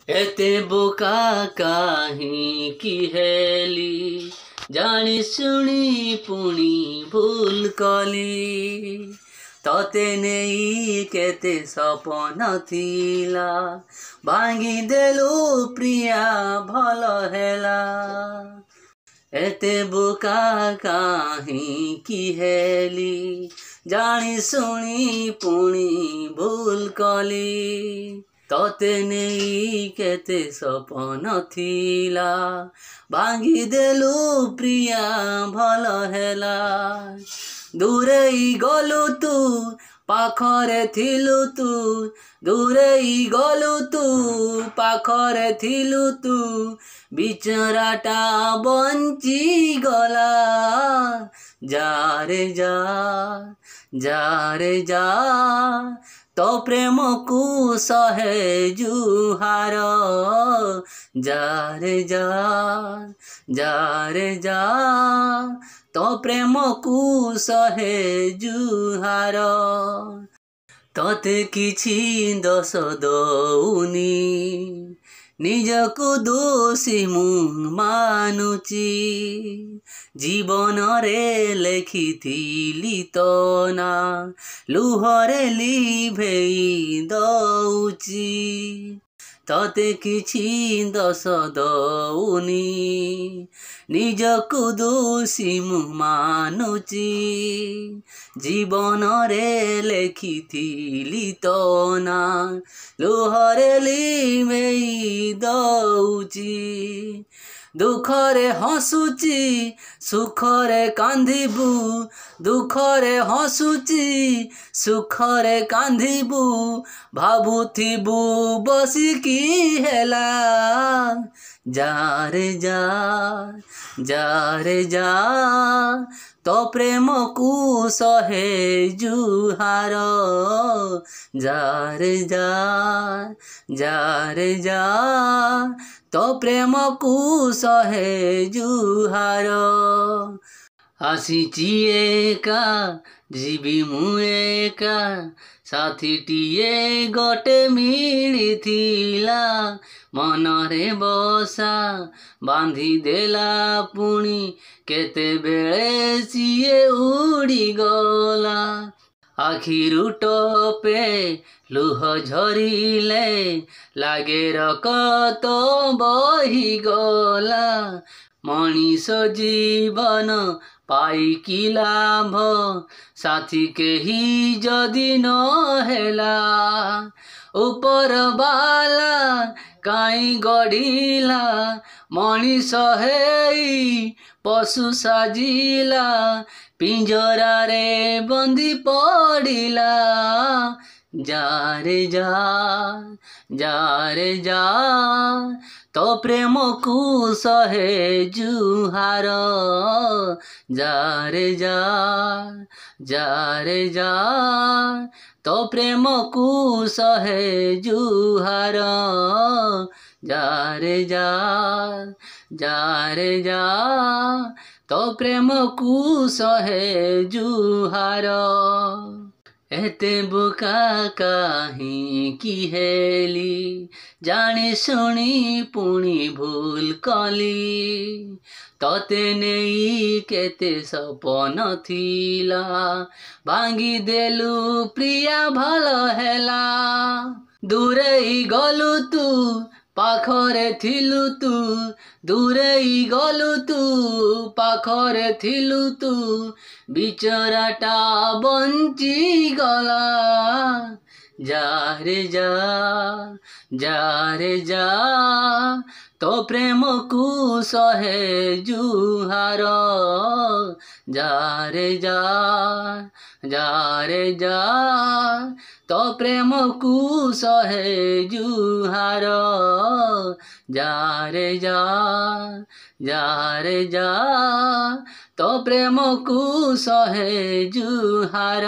एते बोका काहींकि हेली जानी शुणी पुणी भूल कली तते नेई केते सपन थिला भांगी देलु प्रिया भल हेला एते बोका काहींकि हेली जानी शुणी पुणी भूल कली तते नेई केते सपन थिला भांगी देलु प्रिया भल हेला दूरेई गलु तू पाखरे थिलु तू दूरेई गलु तू पाखरे थिलु तू बिचराटा बंची गला जा रे जा जा रे जा तो प्रेम को सहे जुहार जा रे जा जा रे जा तो प्रेम को सहे जुहार तते किछि दोष दौनी निजको दोषी मु मानुची जीवन रे लेखिथिली तो ना लुहरे लिभेई दौची तते किछि दोष दौनी निजको दोषी मु मानुची जीवन रे लेखिथिली तो ना लुहरे लिभेई दौची दुखरे हसुची सुखरे कांदिबू दुखरे हसुची सुखरे कांदिबू भाबुथिबू बसिकी हेला जा रे जा जा रे जा तो प्रेम को सहे जुहार जा रे जा जा रे जा तो प्रेम को सहे जुहार आसीची एका जीवी मु एका साथीटीए गोटे मिलिथिला मनरे बसा बांधी देला पुणी केते बेले सिए उड़ी गला आखिरु टपे लुह झरिले लागे रकत बही गला मनीष जीवन पाई कि लाभ साथी केही जदि न हेला ऊपर बाला काई गढ़िला मनीष हेई पशु साजिला पिंजरा रे बंदी पड़िला जा रे जा जा रे जा तो प्रेम को सहे जुहार जा रे जा जा रे जा तो प्रेम को सहे जुहार जा रे जा जा रे जा तो प्रेम को सहे जुहार एते बोका काहींकि हेली जानी शुणी पुणी भूल कली तते नेई केते सपन थिला भांगी देलु प्रिया भल हेला दूरेई गलु तू पाखरे थिलु तू दूरेई गलु तू पाखरे थिलु तू बिचराटा बंची गला जा रे जा जा रे जा तो प्रेम को सहे जुहार जा रे जा जा रे जा तो प्रेम को सहे जुहार जा रे जा जा रे जा तो प्रेम को सहे जुहार।